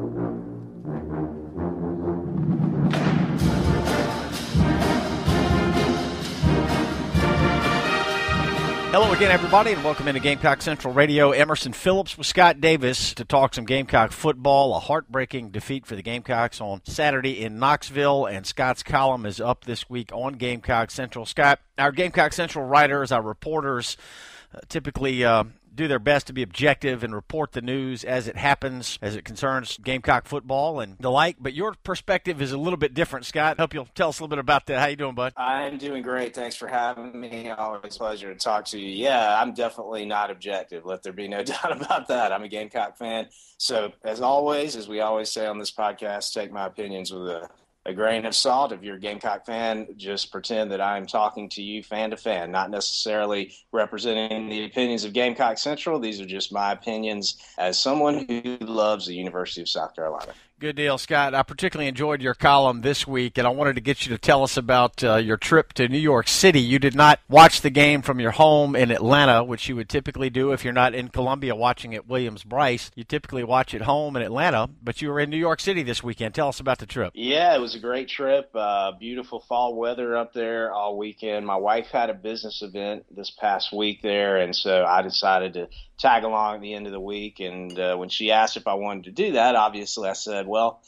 Hello again, everybody, and welcome into Gamecock Central Radio. Emerson Phillips with Scott Davis to talk some Gamecock football. A heartbreaking defeat for the Gamecocks on Saturday in Knoxville, and Scott's column is up this week on Gamecock Central. Scott, our Gamecock Central writers, our reporters, typically do their best to be objective and report the news as it happens, as it concerns Gamecock football and the like. But your perspective is a little bit different, Scott. Hope you'll tell us a little bit about that. How you doing, bud? I'm doing great. Thanks for having me. Always a pleasure to talk to you. Yeah, I'm definitely not objective. Let there be no doubt about that. I'm a Gamecock fan. So, as always, as we always say on this podcast, take my opinions with a grain of salt. If you're a Gamecock fan, just pretend that I'm talking to you fan to fan, not necessarily representing the opinions of Gamecock Central. These are just my opinions as someone who loves the University of South Carolina. Good deal, Scott. I particularly enjoyed your column this week, and I wanted to get you to tell us about your trip to New York City. You did not watch the game from your home in Atlanta, which you would typically do if you're not in Columbia watching at Williams-Brice. You typically watch at home in Atlanta, but you were in New York City this weekend. Tell us about the trip. Yeah, it was a great trip. Beautiful fall weather up there all weekend. My wife had a business event this past week there, and so I decided to tag along at the end of the week. And when she asked if I wanted to do that, obviously I said, well,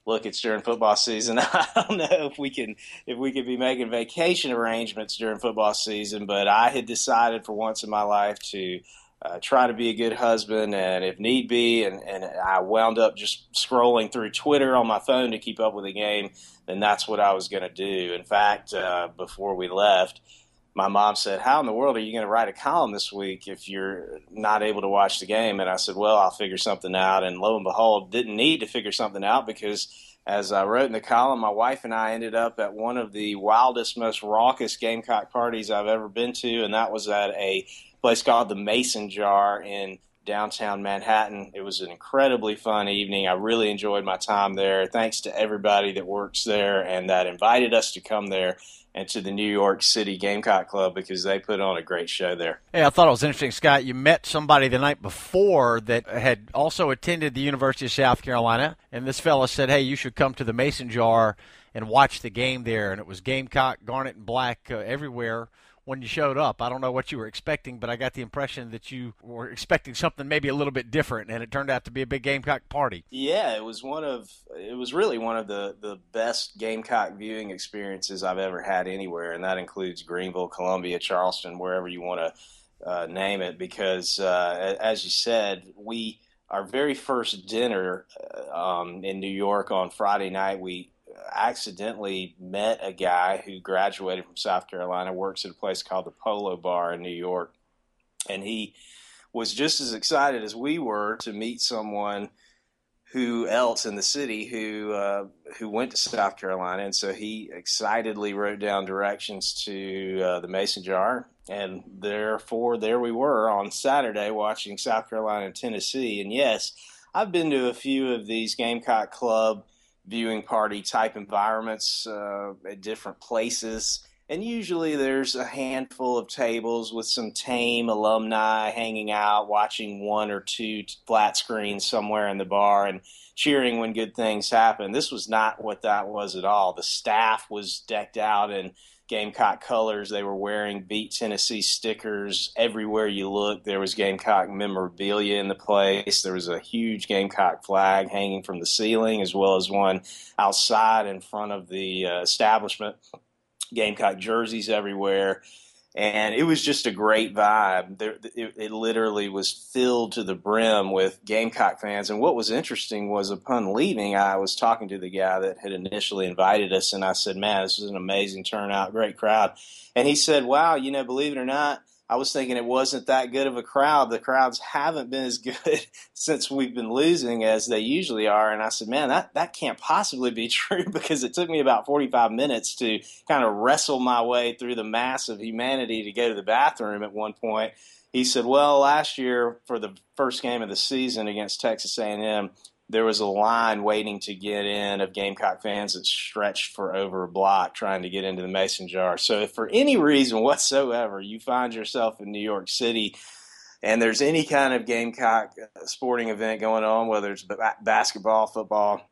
look, it's during football season. I don't know if we could be making vacation arrangements during football season, but I had decided for once in my life to try to be a good husband, and if need be, and I wound up just scrolling through Twitter on my phone to keep up with the game, then that's what I was going to do. In fact, before we left, my mom said, how in the world are you going to write a column this week if you're not able to watch the game? And I said, well, I'll figure something out. And lo and behold, didn't need to figure something out, because as I wrote in the column, my wife and I ended up at one of the wildest, most raucous Gamecock parties I've ever been to, and that was at a place called the Mason Jar in downtown Manhattan. It was an incredibly fun evening. I really enjoyed my time there. Thanks to everybody that works there and that invited us to come there, and to the New York City Gamecock Club, because they put on a great show there. Hey, I thought it was interesting, Scott. You met somebody the night before that had also attended the University of South Carolina, and this fella said, hey, you should come to the Mason Jar and watch the game there. And it was Gamecock, garnet, and black everywhere when you showed up. I don't know what you were expecting, but I got the impression that you were expecting something maybe a little bit different, and it turned out to be a big Gamecock party. Yeah, it was really one of the best Gamecock viewing experiences I've ever had anywhere, and that includes Greenville, Columbia, Charleston, wherever you want to name it, because as you said, our very first dinner in New York on Friday night, we accidentally met a guy who graduated from South Carolina, works at a place called the Polo Bar in New York, and he was just as excited as we were to meet someone who else in the city who went to South Carolina, and so he excitedly wrote down directions to the Mason Jar, and therefore there we were on Saturday watching South Carolina and Tennessee. And yes, I've been to a few of these Gamecock Club viewing party type environments at different places, and usually there's a handful of tables with some tame alumni hanging out, watching one or two flat screens somewhere in the bar and cheering when good things happen. This was not what that was at all. The staff was decked out in Gamecock colors. They were wearing Beat Tennessee stickers everywhere you looked. There was Gamecock memorabilia in the place. There was a huge Gamecock flag hanging from the ceiling, as well as one outside in front of the establishment. Gamecock jerseys everywhere. And it was just a great vibe. It literally was filled to the brim with Gamecock fans. And what was interesting was, upon leaving, I was talking to the guy that had initially invited us, and I said, man, this is an amazing turnout, great crowd. And he said, wow, believe it or not, I was thinking it wasn't that good of a crowd. The crowds haven't been as good since we've been losing as they usually are. And I said, man, that can't possibly be true, because it took me about 45 minutes to kind of wrestle my way through the mass of humanity to go to the bathroom at one point. He said, well, last year for the first game of the season against Texas A&M, there was a line waiting to get in of Gamecock fans that stretched for over a block trying to get into the Mason Jar. So if for any reason whatsoever you find yourself in New York City and there's any kind of Gamecock sporting event going on, whether it's basketball, football,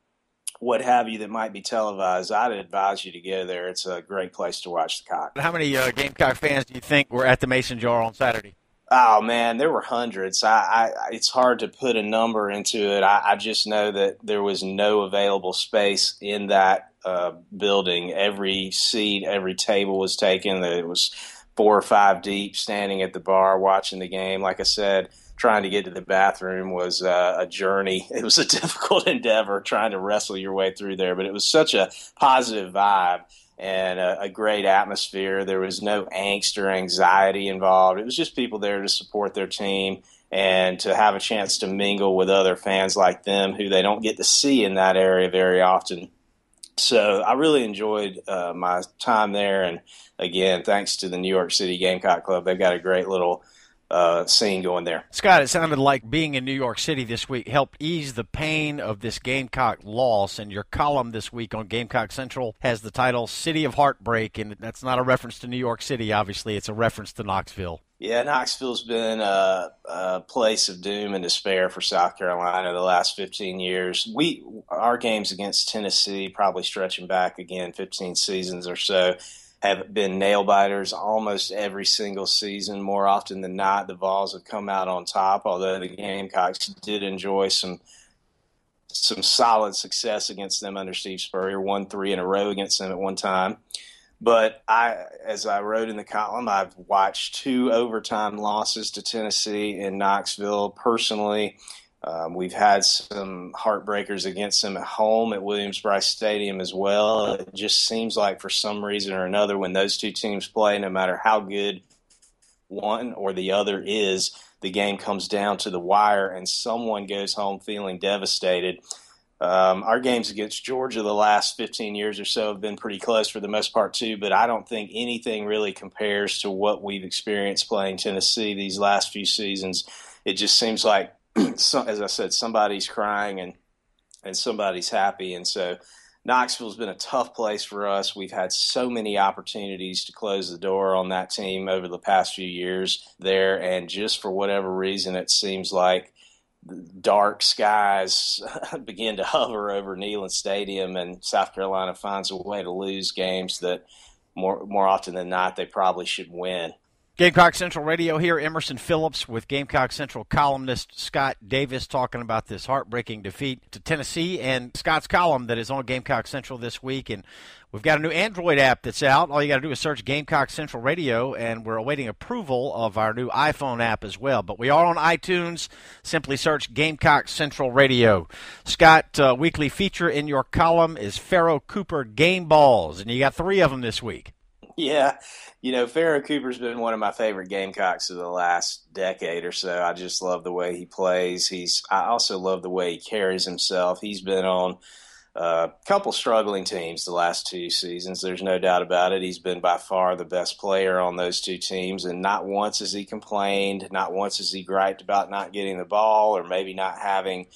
what have you, that might be televised, I'd advise you to go there. It's a great place to watch the Cock. How many Gamecock fans do you think were at the Mason Jar on Saturday? Oh man, there were hundreds. It's hard to put a number into it. I just know that there was no available space in that building. Every seat, every table was taken. It was 4 or 5 deep, standing at the bar watching the game. Like I said, trying to get to the bathroom was a journey. It was a difficult endeavor trying to wrestle your way through there, but it was such a positive vibe and a great atmosphere. There was no angst or anxiety involved. It was just people there to support their team and to have a chance to mingle with other fans like them who they don't get to see in that area very often. So I really enjoyed my time there. And again, thanks to the New York City Gamecock Club, they've got a great little scene going there. Scott, it sounded like being in New York City this week helped ease the pain of this Gamecock loss, and your column this week on Gamecock Central has the title City of Heartbreak, and that's not a reference to New York City, obviously. It's a reference to Knoxville. Yeah, Knoxville's been a place of doom and despair for South Carolina the last 15 years. Our games against Tennessee, probably stretching back again 15 seasons or so, have been nail-biters almost every single season. More often than not, the Vols have come out on top, although the Gamecocks did enjoy some solid success against them under Steve Spurrier, won 3 in a row against them at one time. But as I wrote in the column, I've watched 2 overtime losses to Tennessee in Knoxville personally. We've had some heartbreakers against them at home at Williams-Brice Stadium as well. It just seems like for some reason or another, when those two teams play, no matter how good one or the other is, the game comes down to the wire and someone goes home feeling devastated. Our games against Georgia the last 15 years or so have been pretty close for the most part too, but I don't think anything really compares to what we've experienced playing Tennessee these last few seasons. It just seems like, as I said, somebody's crying and somebody's happy. And so Knoxville's been a tough place for us. We've had so many opportunities to close the door on that team over the past few years there. And just for whatever reason, it seems like dark skies begin to hover over Neyland Stadium, and South Carolina finds a way to lose games that more often than not they probably should win. Gamecock Central Radio here. Emerson Phillips with Gamecock Central columnist Scott Davis talking about this heartbreaking defeat to Tennessee, and Scott's column that is on Gamecock Central this week. And we've got a new Android app that's out. All you got to do is search Gamecock Central Radio, and we're awaiting approval of our new iPhone app as well. But we are on iTunes. Simply search Gamecock Central Radio. Scott, weekly feature in your column is Pharaoh Cooper game balls, and you got 3 of them this week. Yeah, Pharaoh Cooper's been one of my favorite Gamecocks of the last decade or so. I just love the way he plays. I also love the way he carries himself. He's been on a couple struggling teams the last 2 seasons. There's no doubt about it. He's been by far the best player on those 2 teams, and not once has he complained. Not once has he griped about not getting the ball or maybe not having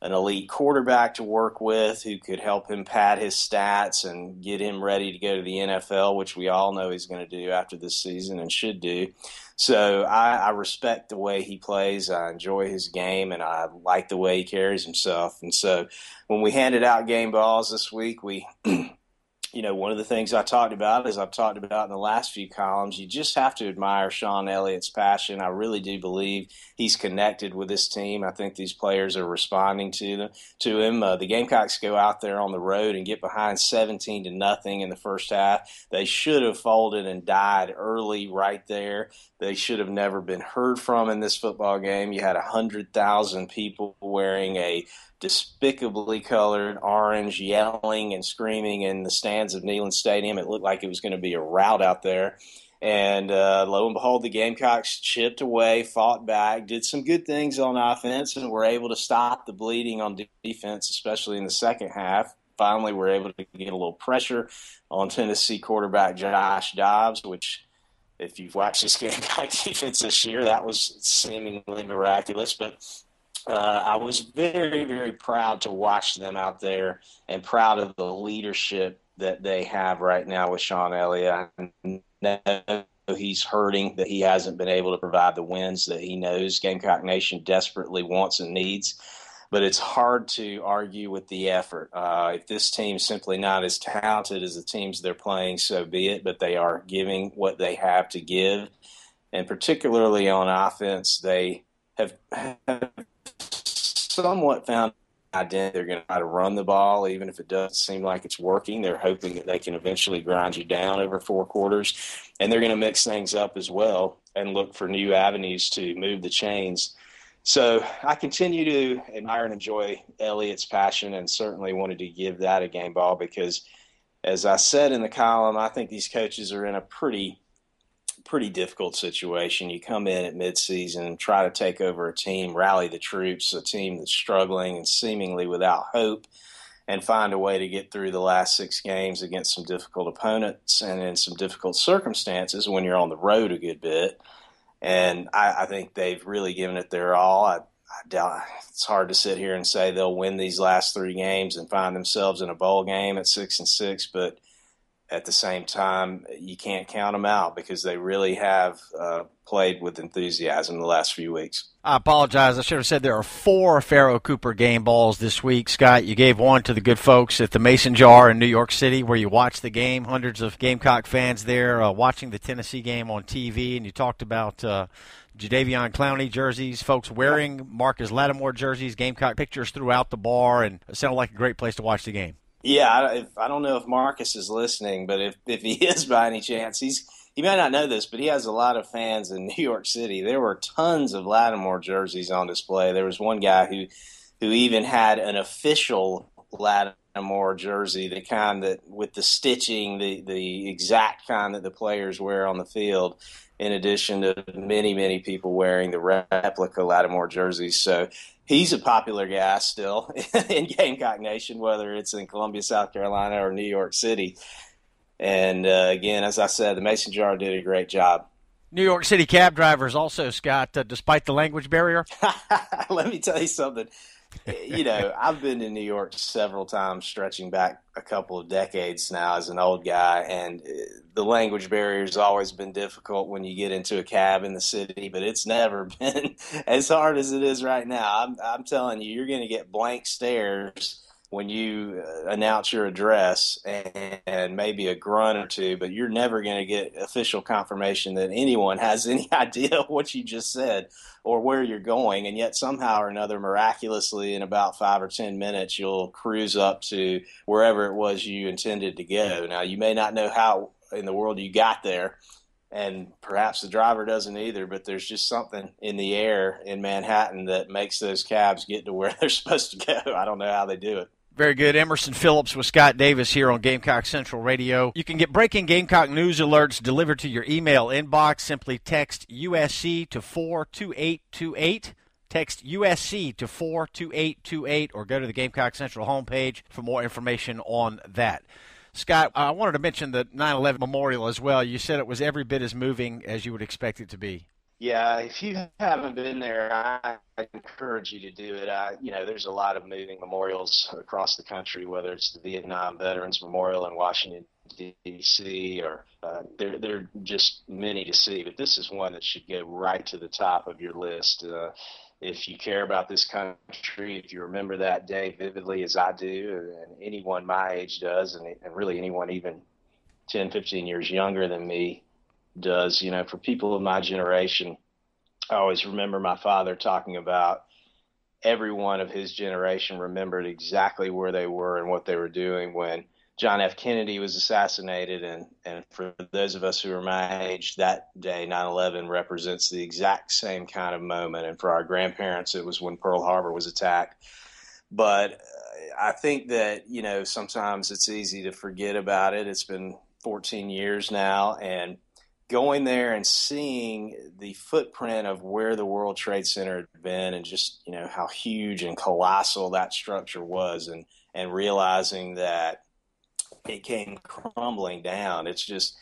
an elite quarterback to work with who could help him pad his stats and get him ready to go to the NFL, which we all know he's going to do after this season and should do. So I respect the way he plays. I enjoy his game, and I like the way he carries himself. And so when we handed out game balls this week, one of the things I talked about, as I've talked about in the last few columns, you just have to admire Sean Elliott's passion. I really do believe he's connected with this team. I think these players are responding to him. The Gamecocks go out there on the road and get behind 17-0 in the first half. They should have folded and died early right there. They should have never been heard from in this football game. You had 100,000 people wearing a despicably colored orange, yelling and screaming in the stands of Neyland Stadium. It looked like it was going to be a rout out there. And lo and behold, the Gamecocks chipped away, fought back, did some good things on offense, and were able to stop the bleeding on defense, especially in the second half. Finally, we're able to get a little pressure on Tennessee quarterback Josh Dobbs, which, if you've watched this Gamecock defense this year, that was seemingly miraculous. But I was very, very proud to watch them out there and proud of the leadership that they have right now with Sean Elliott. I know he's hurting that he hasn't been able to provide the wins that he knows Gamecock Nation desperately wants and needs. But it's hard to argue with the effort. If this team's simply not as talented as the teams they're playing, so be it, but they are giving what they have to give. And particularly on offense, they have somewhat found identity. They're going to try to run the ball, even if it doesn't seem like it's working. They're hoping that they can eventually grind you down over 4 quarters. And they're going to mix things up as well and look for new avenues to move the chains. So I continue to admire and enjoy Elliott's passion, and certainly wanted to give that a game ball because, as I said in the column, I think these coaches are in a pretty difficult situation. You come in at midseason and try to take over a team, rally the troops, a team that's struggling and seemingly without hope, and find a way to get through the last 6 games against some difficult opponents and in some difficult circumstances when you're on the road a good bit. And I think they've really given it their all. I doubt it's hard to sit here and say they'll win these last 3 games and find themselves in a bowl game at 6-6, but at the same time, you can't count them out because they really have played with enthusiasm the last few weeks. I apologize. I should have said there are 4 Pharaoh Cooper game balls this week. Scott, you gave one to the good folks at the Mason Jar in New York City where you watched the game. Hundreds of Gamecock fans there watching the Tennessee game on TV, and you talked about Jadeveon Clowney jerseys, folks wearing Marcus Lattimore jerseys, Gamecock pictures throughout the bar, and it sounded like a great place to watch the game. Yeah, I don't know if Marcus is listening, but if he is by any chance, he may not know this, but he has a lot of fans in New York City. There were tons of Lattimore jerseys on display. There was one guy who even had an official Lattimore jersey, the kind that with the stitching, the exact kind that the players wear on the field, in addition to many, many people wearing the replica Lattimore jerseys. So he's a popular guy still in Gamecock Nation, whether it's in Columbia, South Carolina, or New York City. And again, as I said, the Mason Jar did a great job. New York City cab drivers also, Scott, despite the language barrier? Let me tell you something. You know, I've been to New York several times, stretching back a couple of decades now as an old guy, and the language barrier has always been difficult when you get into a cab in the city, but it's never been as hard as it is right now. I'm telling you, you're going to get blank stares when you announce your address and maybe a grunt or two, but you're never going to get official confirmation that anyone has any idea what you just said or where you're going. And yet somehow or another, miraculously, in about 5 or 10 minutes, you'll cruise up to wherever it was you intended to go. Now, you may not know how in the world you got there, and perhaps the driver doesn't either, but there's just something in the air in Manhattan that makes those cabs get to where they're supposed to go. I don't know how they do it. Very good. Emerson Phillips with Scott Davis here on Gamecock Central Radio. You can get breaking Gamecock news alerts delivered to your email inbox. Simply text USC to 42828. Text USC to 42828 or go to the Gamecock Central homepage for more information on that. Scott, I wanted to mention the 9/11 memorial as well. You said it was every bit as moving as you would expect it to be. Yeah, if you haven't been there, I encourage you to do it. There's a lot of moving memorials across the country, whether it's the Vietnam Veterans Memorial in Washington, D.C., or there are just many to see. But this is one that should go right to the top of your list. If you care about this country, if you remember that day vividly as I do, and anyone my age does, and really anyone even 10, 15 years younger than me does, for people of my generation, I always remember my father talking about everyone of his generation remembered exactly where they were and what they were doing when John F. Kennedy was assassinated. And for those of us who are my age, that day, 9/11, represents the exact same kind of moment. And for our grandparents, it was when Pearl Harbor was attacked. But I think that, sometimes it's easy to forget about it. It's been 14 years now, and going there and seeing the footprint of where the World Trade Center had been and just, how huge and colossal that structure was, and realizing that it came crumbling down. It's just,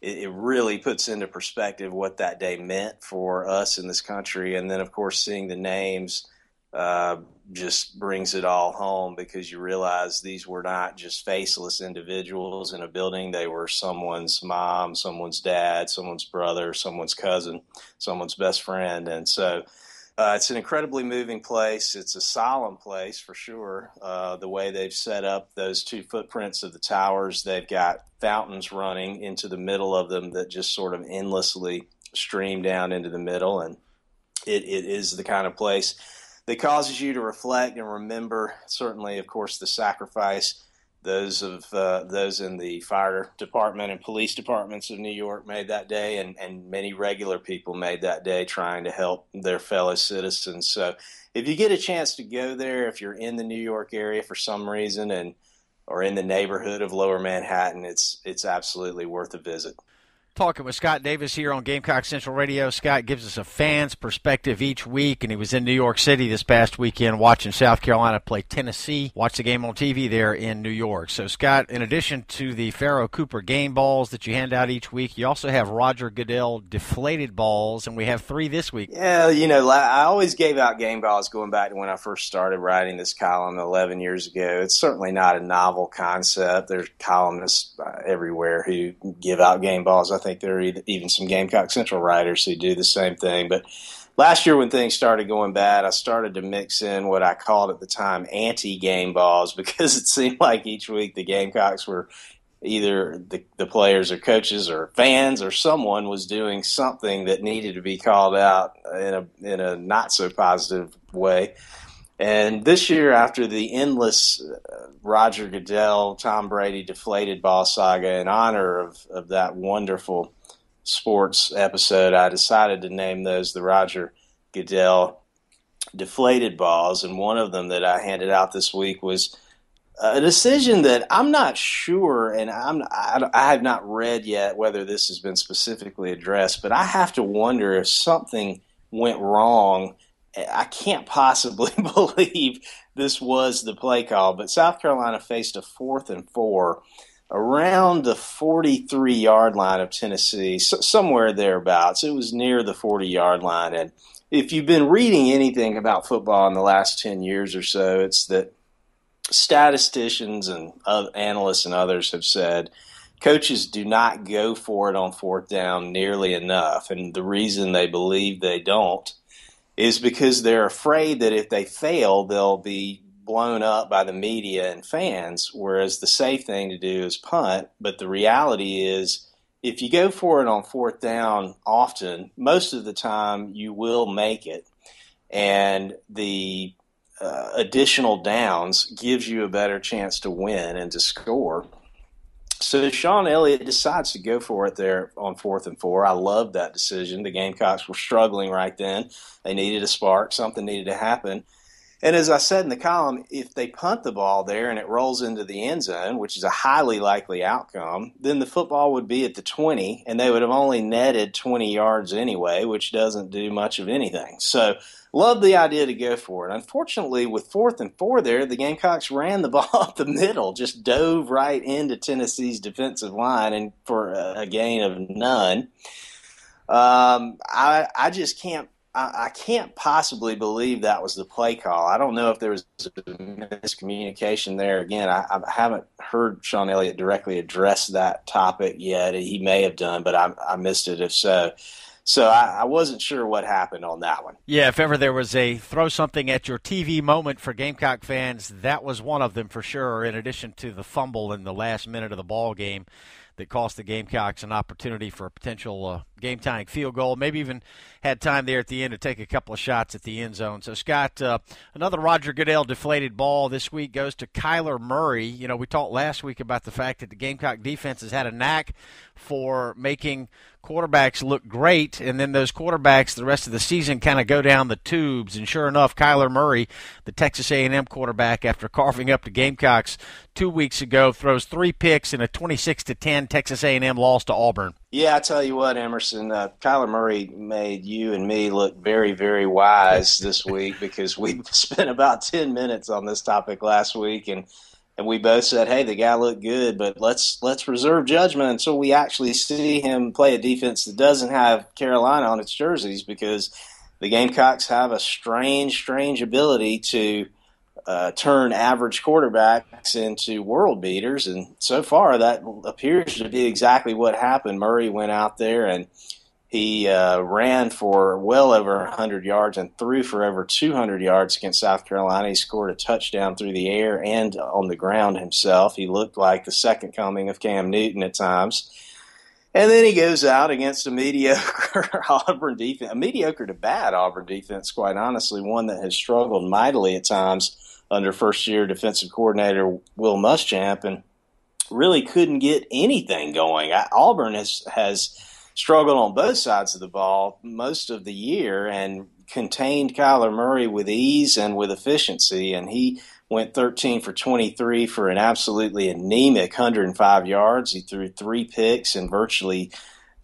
it really puts into perspective what that day meant for us in this country. And then, of course, seeing the names just brings it all home, because you realize these were not just faceless individuals in a building. They were someone's mom, someone's dad, someone's brother, someone's cousin, someone's best friend. And so it's an incredibly moving place. It's a solemn place for sure. The way they've set up those two footprints of the towers, they've got fountains running into the middle of them that just sort of endlessly stream down into the middle. And it is the kind of place that causes you to reflect and remember, certainly, of course, the sacrifice those in the fire department and police departments of New York made that day, and many regular people made that day trying to help their fellow citizens. So if you get a chance to go there, if you're in the New York area for some reason or in the neighborhood of Lower Manhattan, it's absolutely worth a visit. Talking with Scott Davis here on Gamecock Central Radio. Scott gives us a fan's perspective each week, and he was in New York City this past weekend watching South Carolina play Tennessee. Watched the game on TV there in New York. So, Scott, in addition to the Pharaoh Cooper game balls that you hand out each week, you also have Roger Goodell deflated balls, and we have 3 this week. Yeah, I always gave out game balls going back to when I first started writing this column 11 years ago. It's certainly not a novel concept. There's columnists everywhere who give out game balls. I think there are even some Gamecock Central writers who do the same thing. But last year when things started going bad, I started to mix in what I called at the time anti-game balls, because it seemed like each week the Gamecocks were either the players or coaches or fans or someone was doing something that needed to be called out in a not so positive way. And this year, after the endless Roger Goodell, Tom Brady deflated ball saga, in honor of that wonderful sports episode, I decided to name those the Roger Goodell deflated balls. And one of them that I handed out this week was a decision that I'm not sure, and I have not read yet whether this has been specifically addressed, but I have to wonder if something went wrong. I can't possibly believe this was the play call, but South Carolina faced a 4th and 4 around the 43-yard line of Tennessee, somewhere thereabouts. It was near the 40-yard line. And if you've been reading anything about football in the last 10 years or so, it's that statisticians and analysts and others have said coaches do not go for it on 4th down nearly enough. And the reason they believe they don't is because they're afraid that if they fail, they'll be blown up by the media and fans, whereas the safe thing to do is punt. But the reality is, if you go for it on 4th down often, most of the time you will make it. And the additional downs gives you a better chance to win and to score. So Sean Elliott decides to go for it there on 4th and 4. I loved that decision. The Gamecocks were struggling right then. They needed a spark. Something needed to happen. And as I said in the column, if they punt the ball there and it rolls into the end zone, which is a highly likely outcome, then the football would be at the 20, and they would have only netted 20 yards anyway, which doesn't do much of anything. So love the idea to go for it. Unfortunately, with 4th and 4 there, the Gamecocks ran the ball up the middle, just dove right into Tennessee's defensive line, and for a gain of none. I just can't. I can't possibly believe that was the play call. I don't know if there was miscommunication there. Again, I haven't heard Sean Elliott directly address that topic yet. He may have done, but I missed it if so. So I wasn't sure what happened on that one. Yeah, if ever there was a throw something at your TV moment for Gamecock fans, that was one of them for sure, in addition to the fumble in the last minute of the ball game that cost the Gamecocks an opportunity for a potential game-tying field goal. Maybe even had time there at the end to take a couple of shots at the end zone. So, Scott, another Roger Goodell deflated ball this week goes to Kyler Murray. You know, we talked last week about the fact that the Gamecock defense has had a knack for making quarterbacks look great, and then those quarterbacks the rest of the season kind of go down the tubes. And sure enough, Kyler Murray, the Texas A&M quarterback, after carving up the Gamecocks 2 weeks ago, throws 3 picks in a 26-10 Texas A&M loss to Auburn. Yeah, I tell you what, Emerson, Kyler Murray made you and me look very, very wise this week, because we spent about 10 minutes on this topic last week, and we both said, hey, the guy looked good, but let's reserve judgment until we actually see him play a defense that doesn't have Carolina on its jerseys, because the Gamecocks have a strange ability to turn average quarterbacks into world beaters, and so far that appears to be exactly what happened. Murray went out there and he ran for well over 100 yards and threw for over 200 yards against South Carolina. He scored a touchdown through the air and on the ground himself. He looked like the second coming of Cam Newton at times. And then he goes out against a mediocre Auburn defense, a mediocre to bad Auburn defense, quite honestly, one that has struggled mightily at times under first-year defensive coordinator Will Muschamp, and really couldn't get anything going. Auburn has struggled on both sides of the ball most of the year and contained Kyler Murray with ease and with efficiency, and he went 13 for 23 for an absolutely anemic 105 yards. He threw 3 picks and virtually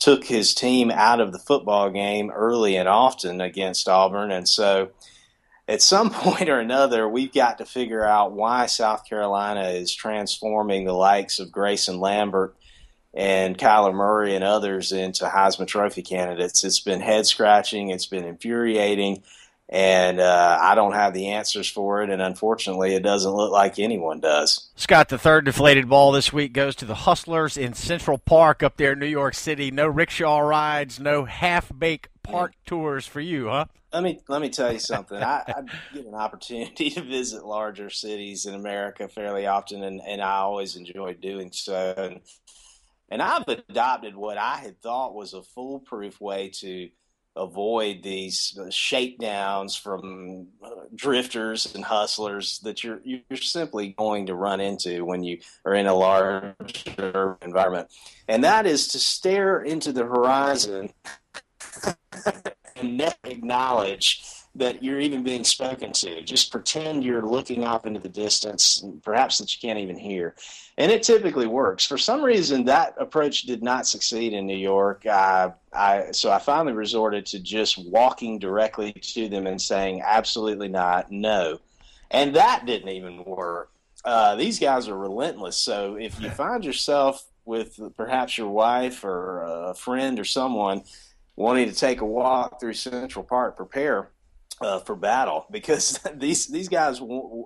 took his team out of the football game early and often against Auburn. And so at some point or another, we've got to figure out why South Carolina is transforming the likes of Grayson Lambert and Kyler Murray and others into Heisman Trophy candidates. It's been head-scratching. It's been infuriating. And I don't have the answers for it, and unfortunately it doesn't look like anyone does. Scott, the third deflated ball this week goes to the Hustlers in Central Park up there in New York City. No rickshaw rides, no half-baked park tours for you, huh? Let me tell you something. I get an opportunity to visit larger cities in America fairly often, and I always enjoy doing so. And I've adopted what I had thought was a foolproof way to avoid these shakedowns from drifters and hustlers that you're simply going to run into when you are in a large urban environment. And that is to stare into the horizon and never acknowledge that you're even being spoken to. Just pretend you're looking off into the distance, perhaps that you can't even hear. And it typically works. For some reason, that approach did not succeed in New York. So I finally resorted to just walking directly to them and saying, absolutely not, no. And that didn't even work. These guys are relentless. So if you find yourself with perhaps your wife or a friend or someone wanting to take a walk through Central Park, prepare for battle, because these guys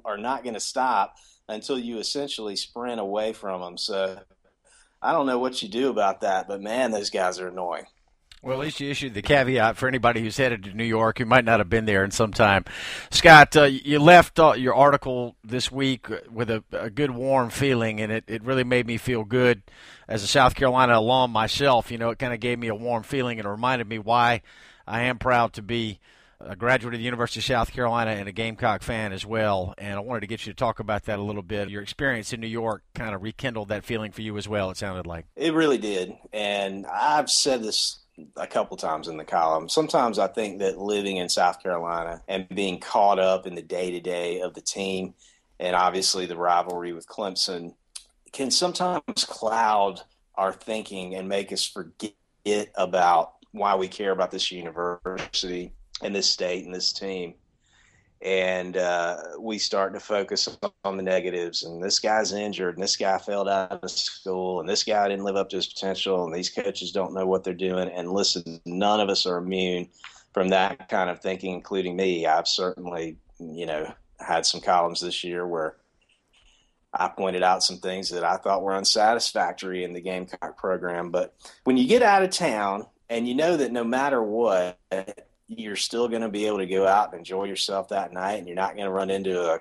are not going to stop until you essentially sprint away from them. So I don't know what you do about that, but man, those guys are annoying. Well, at least you issued the caveat for anybody who's headed to New York who might not have been there in some time. Scott, you left your article this week with a good, warm feeling, and it really made me feel good as a South Carolina alum myself. You know, it kind of gave me a warm feeling and it reminded me why I am proud to be a graduate of the University of South Carolina and a Gamecock fan as well. And I wanted to get you to talk about that a little bit. Your experience in New York kind of rekindled that feeling for you as well, it sounded like. It really did. And I've said this a couple times in the column. Sometimes I think that living in South Carolina and being caught up in the day-to-day of the team and obviously the rivalry with Clemson can sometimes cloud our thinking and make us forget about why we care about this university and this state and this team. And we start to focus on the negatives, and this guy's injured, and this guy failed out of school, and this guy didn't live up to his potential, and these coaches don't know what they're doing. And listen, none of us are immune from that kind of thinking, including me. I've certainly, had some columns this year where I pointed out some things that I thought were unsatisfactory in the Gamecock program. But when you get out of town and you know that no matter what, you're still going to be able to go out and enjoy yourself that night, and you're not going to run into a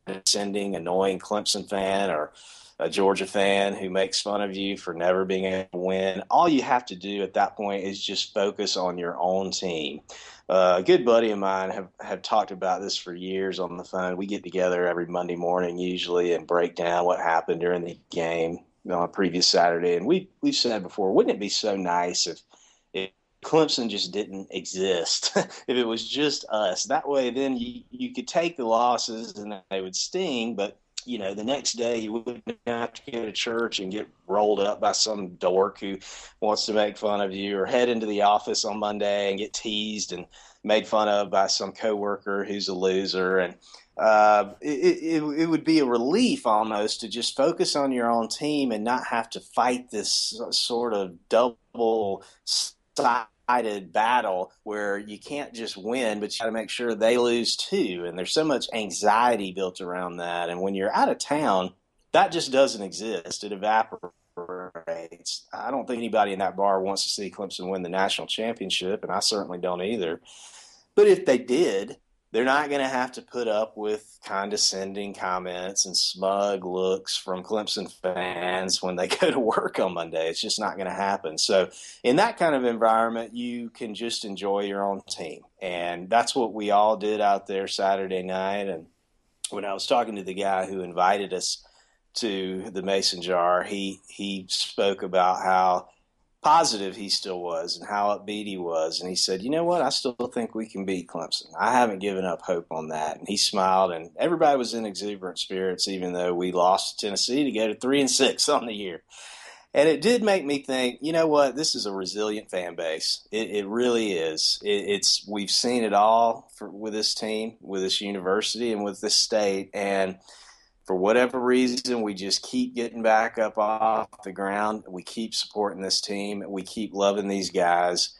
condescending, annoying Clemson fan or a Georgia fan who makes fun of you for never being able to win. All you have to do at that point is just focus on your own team. A good buddy of mine have talked about this for years on the phone. We get together every Monday morning usually and break down what happened during the game on a previous Saturday. And we've said before, wouldn't it be so nice if Clemson just didn't exist, if it was just us? That way then you could take the losses and they would sting, but the next day you wouldn't have to go to church and get rolled up by some dork who wants to make fun of you, or head into the office on Monday and get teased and made fun of by some coworker who's a loser. And it would be a relief almost to just focus on your own team and not have to fight this sort of double battle where you can't just win, but you got to make sure they lose too. And there's so much anxiety built around that. And when you're out of town, that just doesn't exist. It evaporates. I don't think anybody in that bar wants to see Clemson win the national championship, and I certainly don't either. But if they did, they're not going to have to put up with condescending comments and smug looks from Clemson fans when they go to work on Monday. It's just not going to happen. So in that kind of environment, you can just enjoy your own team. And that's what we all did out there Saturday night. And when I was talking to the guy who invited us to the Mason Jar, he spoke about how positive he still was and how upbeat he was. And he said, you know what, I still think we can beat Clemson. I haven't given up hope on that. And he smiled, and everybody was in exuberant spirits, even though we lost to Tennessee to go to 3-6 on the year. And it did make me think, you know what, this is a resilient fan base. It really is. We've seen it all with this team, with this university, and with this state. And for whatever reason, we just keep getting back up off the ground. We keep supporting this team. We keep loving these guys.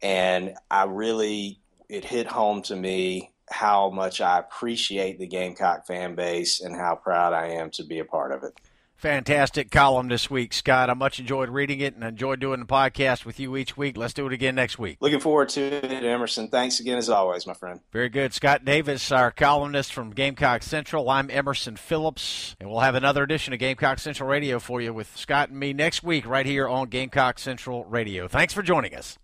And it hit home to me how much I appreciate the Gamecock fan base and how proud I am to be a part of it. Fantastic column this week, Scott. I much enjoyed reading it and enjoyed doing the podcast with you each week. Let's do it again next week. Looking forward to it, Emerson. Thanks again as always, my friend. Very good. Scott Davis, our columnist from Gamecock Central. I'm Emerson Phillips, and we'll have another edition of Gamecock Central Radio for you with Scott and me next week right here on Gamecock Central Radio. Thanks for joining us.